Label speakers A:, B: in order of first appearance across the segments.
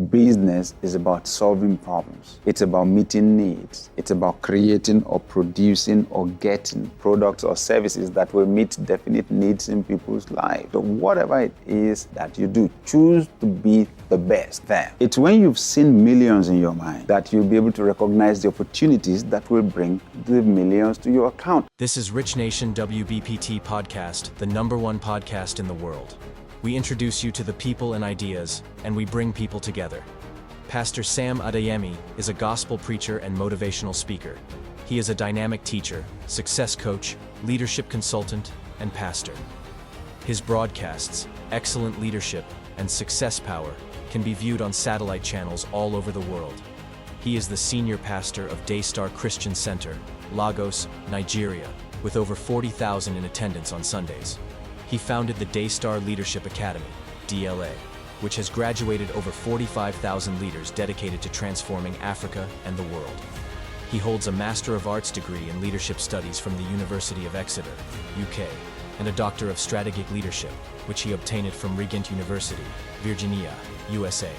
A: Business is about solving problems. It's about meeting needs. It's about creating or producing or getting products or services that will meet definite needs in people's lives. So whatever it is that you do, choose to be the best there. It's when you've seen millions in your mind that you'll be able to recognize the opportunities that will bring the millions to your account.
B: This is RichNation WBPT podcast, the #1 podcast in the world. We introduce you to the people and ideas, and we bring people together. Pastor Sam Adeyemi is a gospel preacher and motivational speaker. He is a dynamic teacher, success coach, leadership consultant, and pastor. His broadcasts, excellent leadership, and success power can be viewed on satellite channels all over the world. He is the senior pastor of Daystar Christian Center, Lagos, Nigeria, with over 40,000 in attendance on Sundays. He founded the Daystar Leadership Academy, DLA, which has graduated over 45,000 leaders dedicated to transforming Africa and the world. He holds a Master of Arts degree in Leadership Studies from the University of Exeter, UK, and a Doctor of Strategic Leadership, which he obtained from Regent University, Virginia, USA.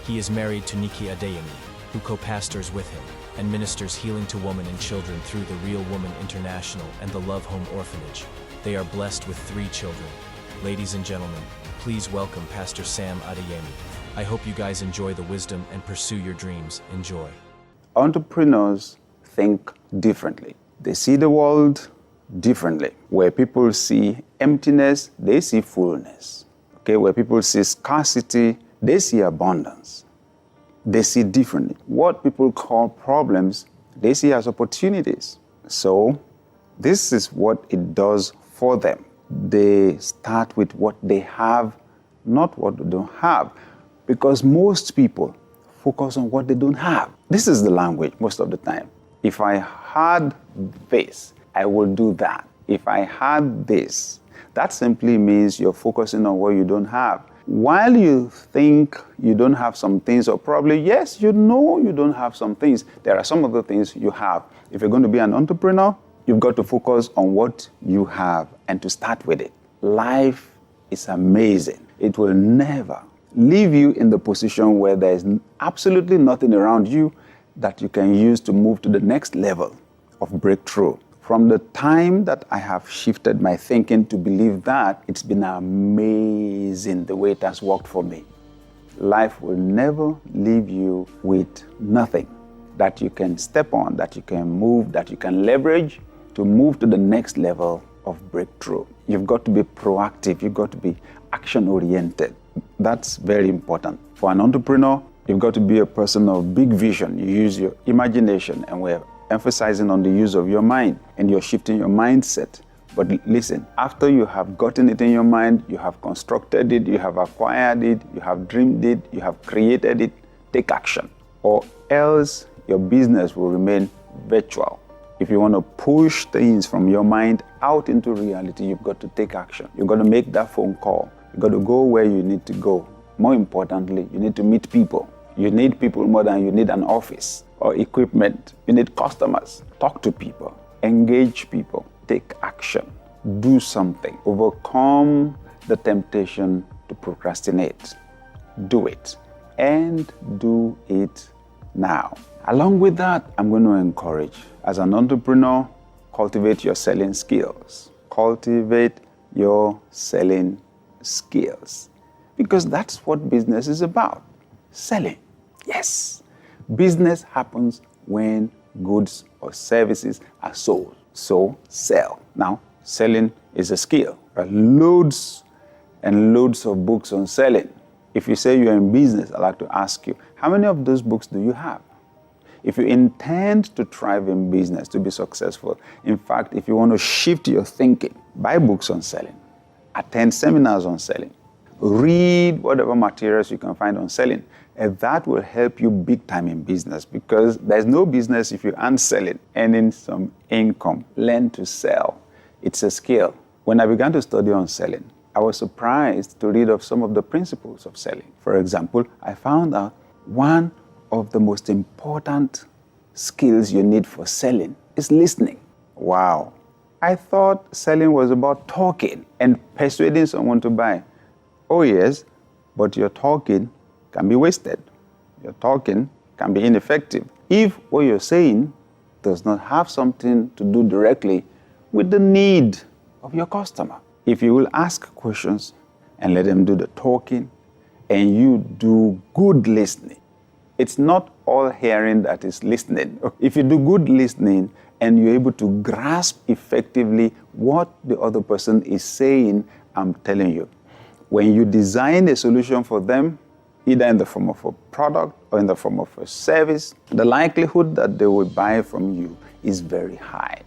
B: He is married to Nikki Adeyemi, who co-pastors with him and ministers healing to women and children through the Real Woman International and the Love Home Orphanage. They are blessed with 3 children. Ladies and gentlemen, please welcome Pastor Sam Adeyemi. I hope you guys enjoy the wisdom and pursue your dreams. Enjoy.
A: Entrepreneurs think differently. They see the world differently. Where people see emptiness, they see fullness. Okay, where people see scarcity, they see abundance. They see differently. What people call problems, they see as opportunities. So, this is what it does for them. They start with what they have, not what they don't have, because most people focus on what they don't have. This is the language most of the time. If I had this, I will do that. If I had this, that simply means you're focusing on what you don't have. While you think you don't have some things, or probably, yes, you know you don't have some things, there are some other things you have. If you're going to be an entrepreneur, you've got to focus on what you have and to start with it. Life is amazing. It will never leave you in the position where there is absolutely nothing around you that you can use to move to the next level of breakthrough. From the time that I have shifted my thinking to believe that, it's been amazing the way it has worked for me. Life will never leave you with nothing that you can step on, that you can move, that you can leverage to move to the next level of breakthrough. You've got to be proactive. You've got to be action-oriented. That's very important. For an entrepreneur, you've got to be a person of big vision. You use your imagination, and we're emphasizing on the use of your mind, and you're shifting your mindset. But listen, after you have gotten it in your mind, you have constructed it, you have acquired it, you have dreamed it, you have created it, take action. Or else your business will remain virtual. If you want to push things from your mind out into reality, you've got to take action. You've got to make that phone call. You've got to go where you need to go. More importantly, you need to meet people. You need people more than you need an office or equipment. You need customers. Talk to people. Engage people. Take action. Do something. Overcome the temptation to procrastinate. Do it. And do it now. Along with that, I'm going to encourage, as an entrepreneur, cultivate your selling skills. Cultivate your selling skills. Because that's what business is about. Selling. Yes. Business happens when goods or services are sold. So, sell. Now, selling is a skill. There are loads and loads of books on selling. If you say you're in business, I'd like to ask you, how many of those books do you have? If you intend to thrive in business, to be successful, in fact, if you want to shift your thinking, buy books on selling, attend seminars on selling, read whatever materials you can find on selling, and that will help you big time in business, because there's no business if you aren't selling, earning some income. Learn to sell. It's a skill. When I began to study on selling, I was surprised to read of some of the principles of selling. For example, I found out one of the most important skills you need for selling is listening. Wow. I thought selling was about talking and persuading someone to buy. Oh yes, but you're talking can be wasted. Your talking can be ineffective if what you're saying does not have something to do directly with the need of your customer. If you will ask questions and let them do the talking, and you do good listening. It's not all hearing that is listening. If you do good listening and you're able to grasp effectively what the other person is saying, I'm telling you, when you design a solution for them, either in the form of a product or in the form of a service, the likelihood that they will buy from you is very high.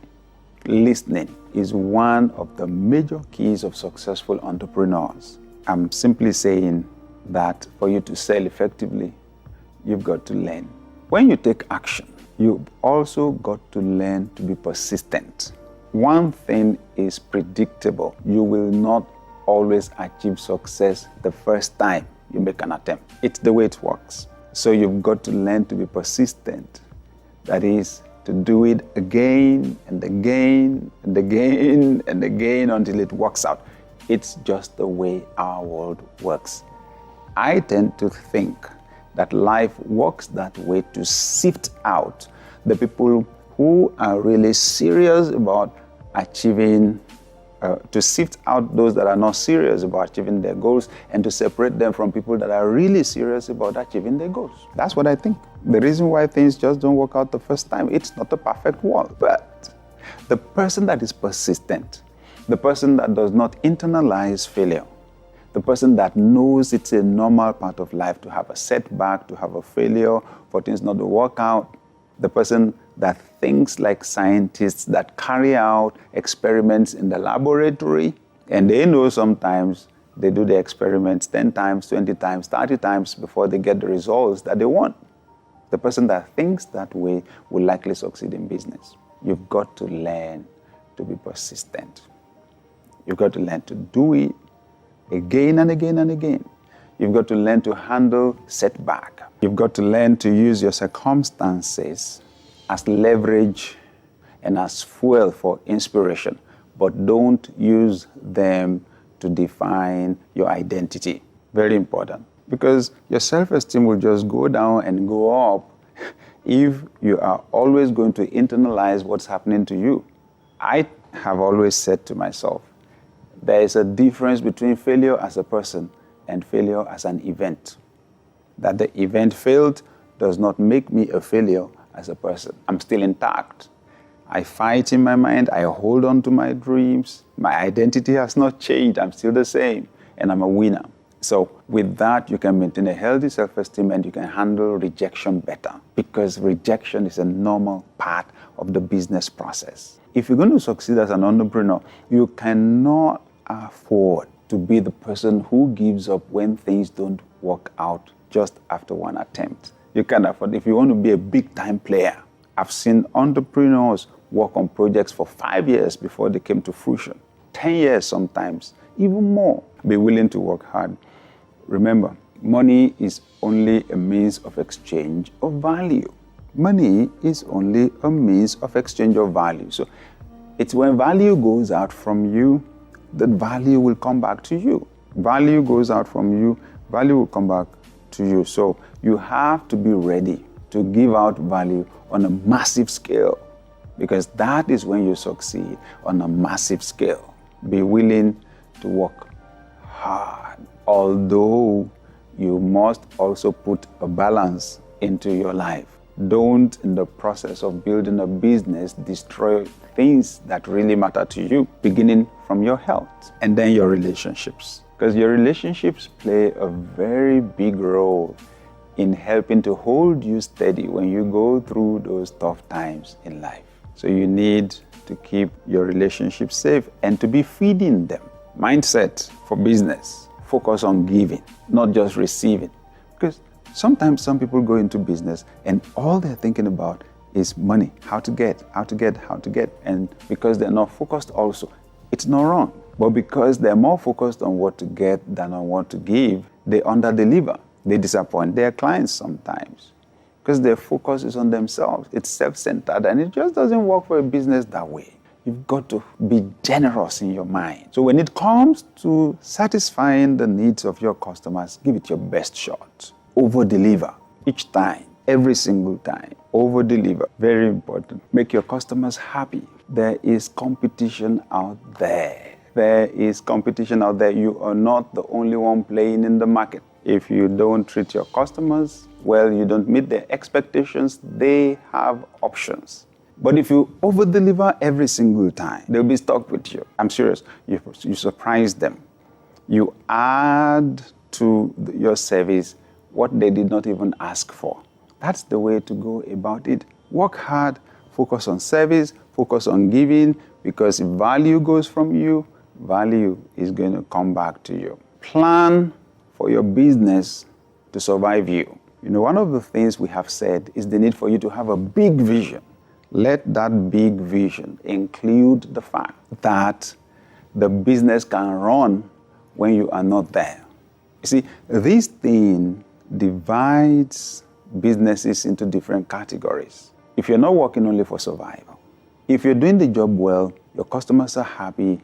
A: Listening is one of the major keys of successful entrepreneurs. I'm simply saying that for you to sell effectively, you've got to learn. When you take action, you've also got to learn to be persistent. One thing is predictable. You will not always achieve success the first time you make an attempt. It's the way it works. So you've got to learn to be persistent. That is, to do it again and again and again and again until it works out. It's just the way our world works. I tend to think that life works that way to sift out the people who are really serious about achieving, to sift out those that are not serious about achieving their goals and to separate them from people that are really serious about achieving their goals. That's what I think. The reason why things just don't work out the first time, it's not a perfect world, but the person that is persistent, the person that does not internalize failure, the person that knows it's a normal part of life to have a setback, to have a failure, for things not to work out, the person that thinks like scientists that carry out experiments in the laboratory, and they know sometimes they do the experiments 10 times, 20 times, 30 times before they get the results that they want. The person that thinks that way will likely succeed in business. You've got to learn to be persistent. You've got to learn to do it again and again and again. You've got to learn to handle setback. You've got to learn to use your circumstances as leverage and as fuel for inspiration, but don't use them to define your identity. Very important, because your self-esteem will just go down and go up if you are always going to internalize what's happening to you. I have always said to myself, there is a difference between failure as a person and failure as an event. That the event failed does not make me a failure as a person. I'm still intact. I fight in my mind. I hold on to my dreams. My identity has not changed. I'm still the same, and I'm a winner. So with that, you can maintain a healthy self-esteem and you can handle rejection better, because rejection is a normal part of the business process. If you're going to succeed as an entrepreneur, you cannot afford to be the person who gives up when things don't work out just after one attempt. You can't afford. If you want to be a big-time player, I've seen entrepreneurs work on projects for 5 years before they came to fruition, 10 years sometimes, even more. Be willing to work hard. Remember, money is only a means of exchange of value. Money is only a means of exchange of value. So it's when value goes out from you, that value will come back to you. Value goes out from you, value will come back to you. So you have to be ready to give out value on a massive scale, because that is when you succeed on a massive scale. Be willing to work hard, although you must also put a balance into your life. Don't, in the process of building a business, destroy things that really matter to you, beginning from your health and then your relationships. Because your relationships play a very big role in helping to hold you steady when you go through those tough times in life. So you need to keep your relationships safe and to be feeding them. Mindset for business, focus on giving, not just receiving. Because sometimes some people go into business and all they're thinking about is money, how to get. And because they're not focused also, it's not wrong. But because they're more focused on what to get than on what to give, they under-deliver. They disappoint their clients sometimes because their focus is on themselves. It's self-centered, and it just doesn't work for a business that way. You've got to be generous in your mind. So when it comes to satisfying the needs of your customers, give it your best shot. over-deliver each time, every single time. Over-deliver, very important. Make your customers happy. There is competition out there. There is competition out there. You are not the only one playing in the market. If you don't treat your customers well, you don't meet their expectations, they have options. But if you over-deliver every single time, they'll be stuck with you. I'm serious. You surprise them. You add to your service what they did not even ask for. That's the way to go about it. Work hard, focus on service, focus on giving, because if value goes from you, value is going to come back to you. Plan for your business to survive you. You know, one of the things we have said is the need for you to have a big vision. Let that big vision include the fact that the business can run when you are not there. You see, this thing divides businesses into different categories. If you're not working only for survival, if you're doing the job well, your customers are happy,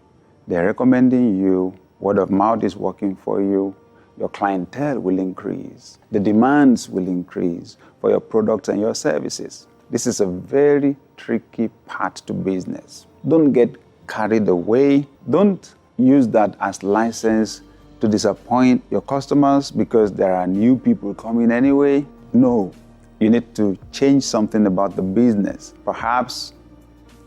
A: they're recommending you, word of mouth is working for you, your clientele will increase, the demands will increase for your products and your services. This is a very tricky part to business. Don't get carried away. Don't use that as license to disappoint your customers because there are new people coming anyway. No, you need to change something about the business. Perhaps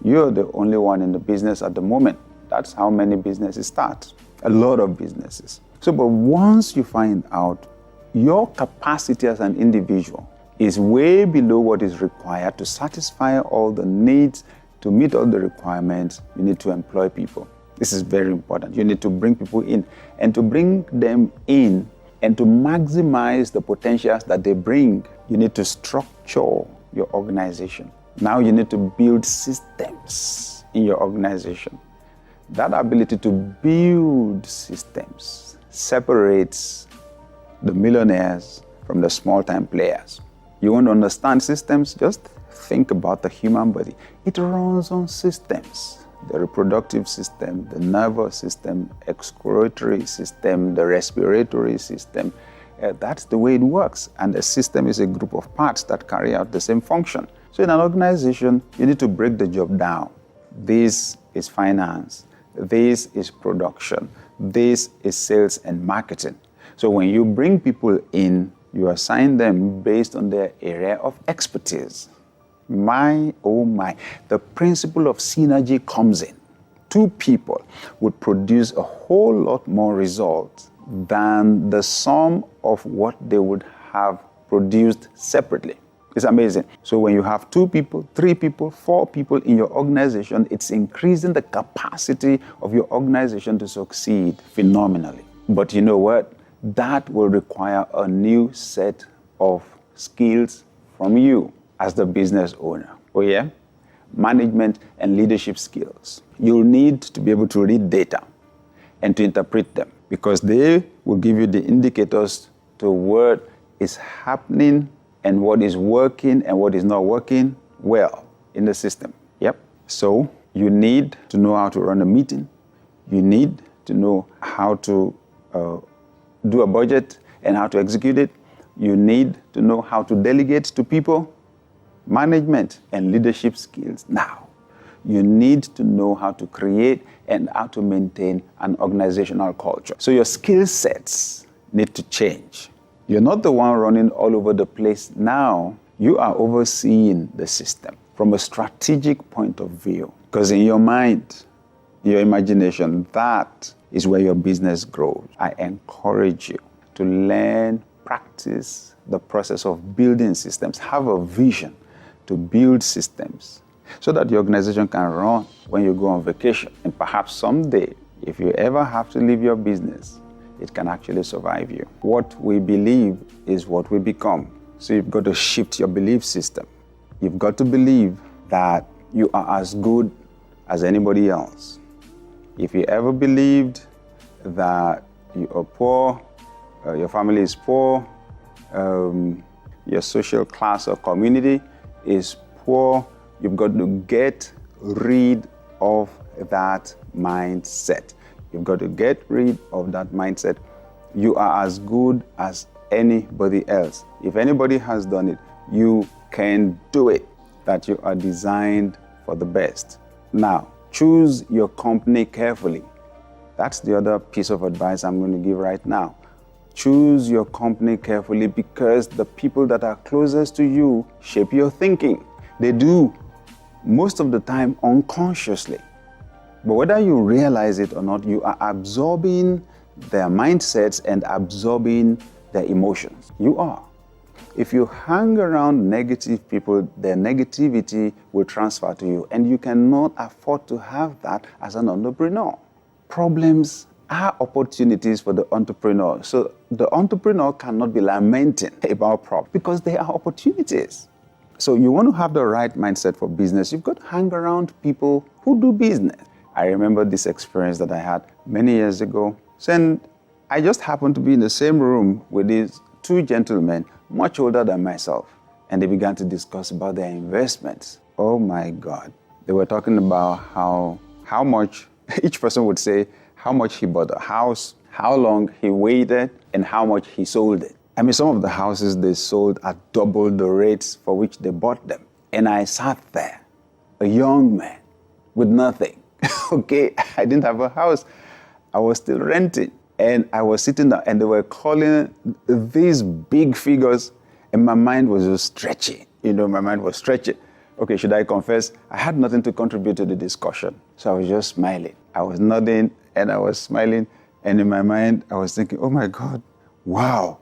A: you're the only one in the business at the moment. That's how many businesses start. A lot of businesses. So, but once you find out your capacity as an individual is way below what is required to satisfy all the needs, to meet all the requirements, you need to employ people. This is very important. You need to bring people in, and to bring them in and to maximize the potentials that they bring, you need to structure your organization. Now you need to build systems in your organization. That ability to build systems separates the millionaires from the small-time players. You want to understand systems? Just think about the human body. It runs on systems. The reproductive system, the nervous system, excretory system, the respiratory system. That's the way it works. And a system is a group of parts that carry out the same function. So in an organization, you need to break the job down. This is finance. This is production. This is sales and marketing. So when you bring people in, you assign them based on their area of expertise. My, oh my, the principle of synergy comes in. Two people would produce a whole lot more results than the sum of what they would have produced separately. It's amazing. So when you have 2 people, 3 people, 4 people in your organization, it's increasing the capacity of your organization to succeed phenomenally. But you know what? That will require a new set of skills from you as the business owner. Oh yeah? Management and leadership skills. You'll need to be able to read data and to interpret them, because they will give you the indicators to what is happening and what is working and what is not working well in the system. Yep. So you need to know how to run a meeting. You need to know how to do a budget and how to execute it. You need to know how to delegate to people. Management and leadership skills. Now, you need to know how to create and how to maintain an organizational culture. So your skill sets need to change. You're not the one running all over the place now. You are overseeing the system from a strategic point of view. Because in your mind, your imagination, that is where your business grows. I encourage you to learn, practice the process of building systems. Have a vision to build systems so that your organization can run when you go on vacation. And perhaps someday, if you ever have to leave your business, it can actually survive you. What we believe is what we become. So you've got to shift your belief system. You've got to believe that you are as good as anybody else. If you ever believed that you are poor, your family is poor, your social class or community is poor, you've got to get rid of that mindset. You've got to get rid of that mindset. You are as good as anybody else. If anybody has done it, you can do it. That you are designed for the best. Now, choose your company carefully. That's the other piece of advice I'm going to give right now. Choose your company carefully because the people that are closest to you shape your thinking. They do most of the time unconsciously. But whether you realize it or not, you are absorbing their mindsets and absorbing their emotions. You are. If you hang around negative people, their negativity will transfer to you, and you cannot afford to have that as an entrepreneur. Problems are opportunities for the entrepreneur. So the entrepreneur cannot be lamenting about problems because they are opportunities. So you want to have the right mindset for business. You've got to hang around people who do business. I remember this experience that I had many years ago. And I just happened to be in the same room with these two gentlemen, much older than myself. And they began to discuss about their investments. Oh my God. They were talking about how much, each person would say how much he bought a house, how long he waited, and how much he sold it. I mean, some of the houses they sold at double the rates for which they bought them. And I sat there, a young man with nothing. Okay, I didn't have a house. I was still renting. And I was sitting there and they were calling these big figures and my mind was just stretching. My mind was stretching. Okay, should I confess? I had nothing to contribute to the discussion. So I was just smiling. I was nodding and I was smiling. And in my mind, I was thinking, oh my God, wow.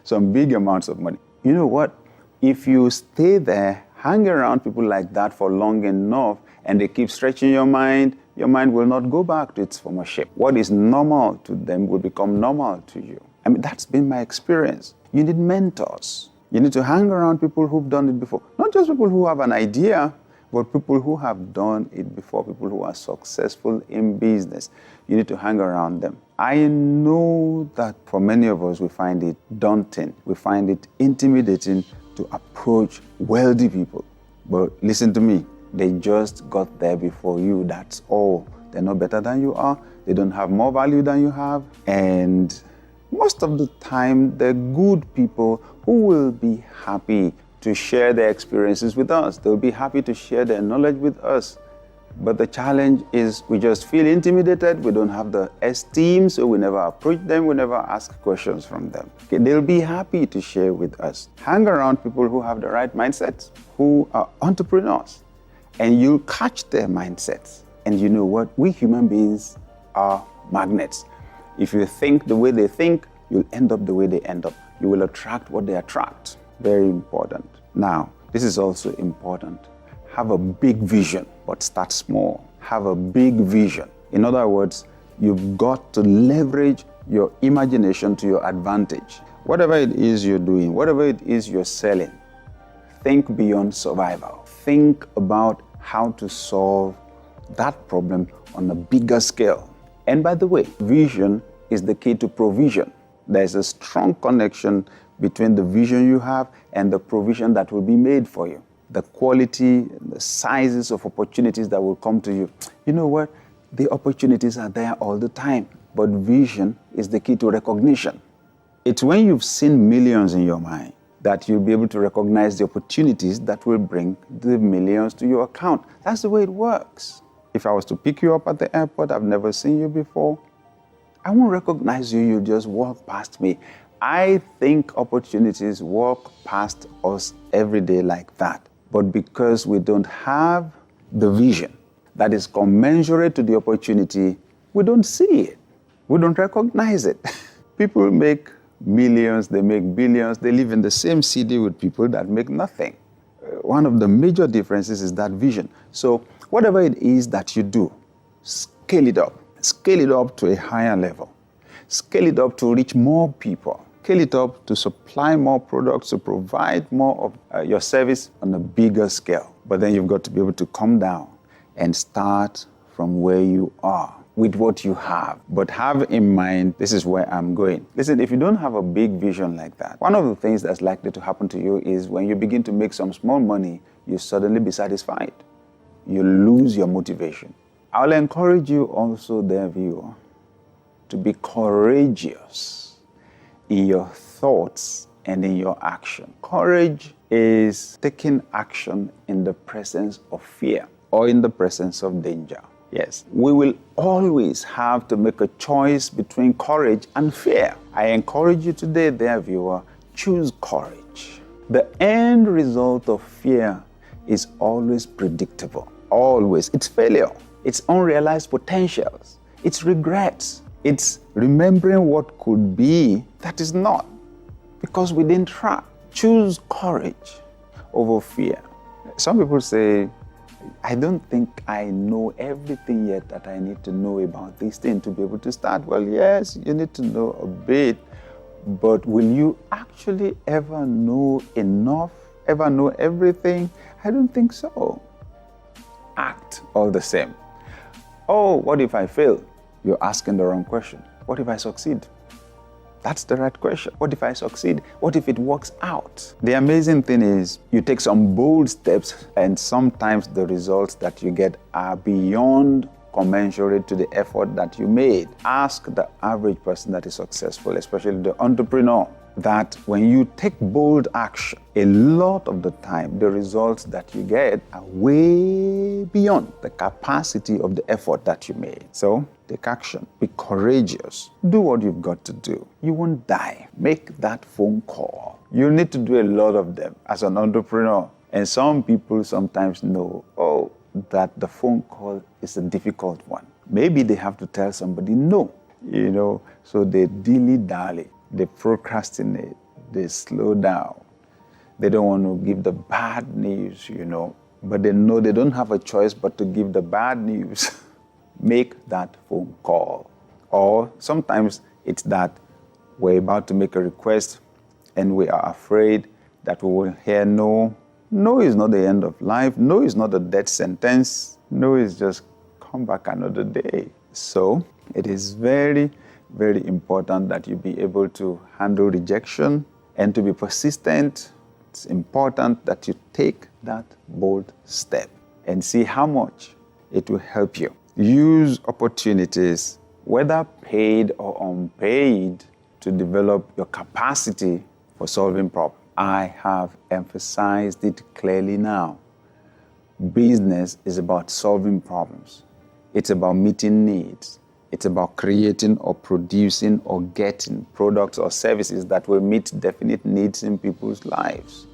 A: Some big amounts of money. You know what? If you stay there, hang around people like that for long enough and they keep stretching your mind will not go back to its former shape. What is normal to them will become normal to you. I mean, that's been my experience. You need mentors. You need to hang around people who've done it before. Not just people who have an idea, but people who have done it before, people who are successful in business. You need to hang around them. I know that for many of us, we find it daunting. We find it intimidating to approach wealthy people. But listen to me. They just got there before you, that's all. They're not better than you are. They don't have more value than you have. And most of the time, they're good people who will be happy to share their experiences with us. They'll be happy to share their knowledge with us. But the challenge is we just feel intimidated. We don't have the esteem, so we never approach them. We never ask questions from them. Okay, they'll be happy to share with us. Hang around people who have the right mindsets, who are entrepreneurs. And you'll catch their mindsets. And you know what? We human beings are magnets. If you think the way they think, you'll end up the way they end up. You will attract what they attract. Very important. Now, this is also important. Have a big vision, but start small. Have a big vision. In other words, you've got to leverage your imagination to your advantage. Whatever it is you're doing, whatever it is you're selling, think beyond survival. Think about how to solve that problem on a bigger scale. And by the way, vision is the key to provision. There's a strong connection between the vision you have and the provision that will be made for you. The quality, the sizes of opportunities that will come to you. You know what? The opportunities are there all the time, but vision is the key to recognition. It's when you've seen millions in your mind that you'll be able to recognize the opportunities that will bring the millions to your account. That's the way it works. If I was to pick you up at the airport, I've never seen you before, I won't recognize you, you'll just walk past me. I think opportunities walk past us every day like that. But because we don't have the vision that is commensurate to the opportunity, we don't see it. We don't recognize it. People make millions, they make billions, they live in the same city with people that make nothing. One of the major differences is that vision. So whatever it is that you do, scale it up. Scale it up to a higher level. Scale it up to reach more people. Scale it up to supply more products, to provide more of your service on a bigger scale. But then you've got to be able to come down and start from where you are with what you have. But have in mind, this is where I'm going. Listen, if you don't have a big vision like that, one of the things that's likely to happen to you is when you begin to make some small money, you suddenly be satisfied. You lose your motivation. I'll encourage you also, dear viewer, to be courageous in your thoughts and in your action. Courage is taking action in the presence of fear or in the presence of danger. Yes, we will always have to make a choice between courage and fear. I encourage you today, dear viewer, choose courage. The end result of fear is always predictable. Always. It's failure. It's unrealized potentials. It's regrets. It's remembering what could be that is not, because we didn't try. Choose courage over fear. Some people say, I don't think I know everything yet that I need to know about this thing to be able to start. Well, yes, you need to know a bit, but will you actually ever know enough, ever know everything? I don't think so. Act all the same. Oh, what if I fail? You're asking the wrong question. What if I succeed? That's the right question. What if I succeed? What if it works out? The amazing thing is you take some bold steps and sometimes the results that you get are beyond commensurate to the effort that you made. Ask the average person that is successful, especially the entrepreneur, that when you take bold action, a lot of the time the results that you get are way beyond the capacity of the effort that you made. So take action, be courageous, do what you've got to do. You won't die. Make that phone call. You need to do a lot of them as an entrepreneur. And some people sometimes know, that the phone call is a difficult one. Maybe they have to tell somebody no, so they dilly-dally. They procrastinate, they slow down. They don't want to give the bad news, but they know they don't have a choice but to give the bad news. Make that phone call. Or sometimes it's that we're about to make a request and we are afraid that we will hear no. No is not the end of life. No is not a death sentence. No is just come back another day. So it is very, very important that you be able to handle rejection and to be persistent. It's important that you take that bold step and see how much it will help you. Use opportunities, whether paid or unpaid, to develop your capacity for solving problems. I have emphasized it clearly now. Business is about solving problems. It's about meeting needs. It's about creating or producing or getting products or services that will meet definite needs in people's lives.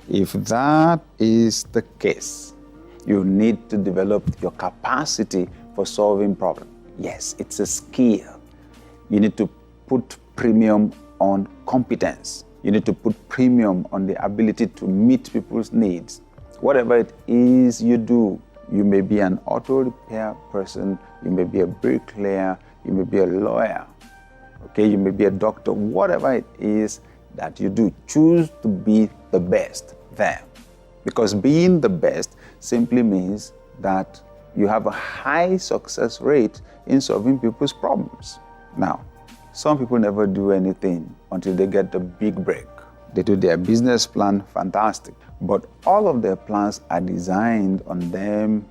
A: If that is the case, you need to develop your capacity for solving problems. Yes, it's a skill. You need to put premium on competence. You need to put premium on the ability to meet people's needs. Whatever it is you do, you may be an auto repair person, you may be a bricklayer, you may be a lawyer, you may be a doctor, whatever it is that you do, choose to be the best there. Because being the best simply means that you have a high success rate in solving people's problems. Now, some people never do anything until they get the big break. They do their business plan, fantastic. But all of their plans are designed on them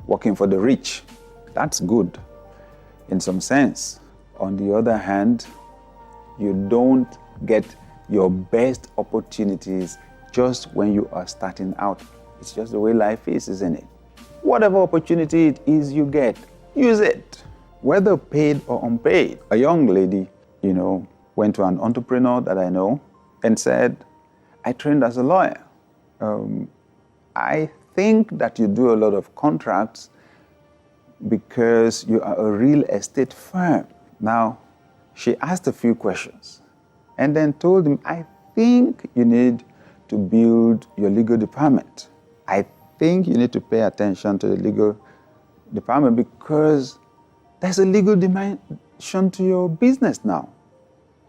A: working for the rich. That's good in some sense. On the other hand, you don't get your best opportunities just when you are starting out. It's just the way life is, isn't it? Whatever opportunity it is you get, use it, whether paid or unpaid. A young lady, went to an entrepreneur that I know and said, I trained as a lawyer. I think that you do a lot of contracts because you are a real estate firm. Now, she asked a few questions and then told him, I think you need to build your legal department. I think you need to pay attention to the legal department because there's a legal dimension to your business now.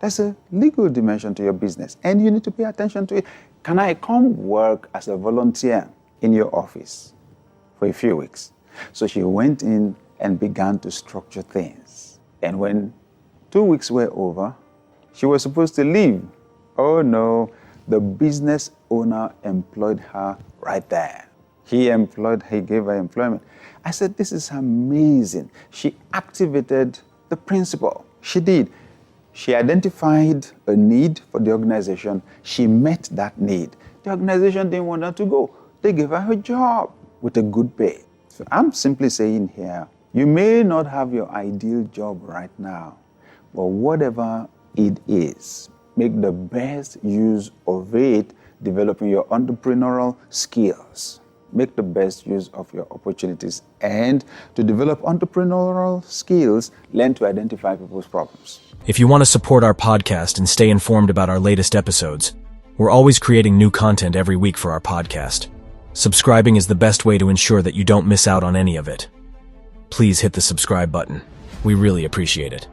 A: There's a legal dimension to your business and you need to pay attention to it. Can I come work as a volunteer in your office for a few weeks? So she went in and began to structure things. And when 2 weeks were over, she was supposed to leave. Oh no, the business owner employed her right there. He gave her employment. I said, this is amazing. She activated the principle. She did. She identified a need for the organization. She met that need. The organization didn't want her to go. They gave her a job with a good pay. So I'm simply saying here, you may not have your ideal job right now, but whatever it is, make the best use of it, developing your entrepreneurial skills. Make the best use of your opportunities. And to develop entrepreneurial skills, learn to identify people's problems.
B: If you want to support our podcast and stay informed about our latest episodes, we're always creating new content every week for our podcast. Subscribing is the best way to ensure that you don't miss out on any of it. Please hit the subscribe button. We really appreciate it.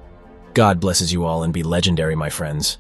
B: God blesses you all and be legendary, my friends.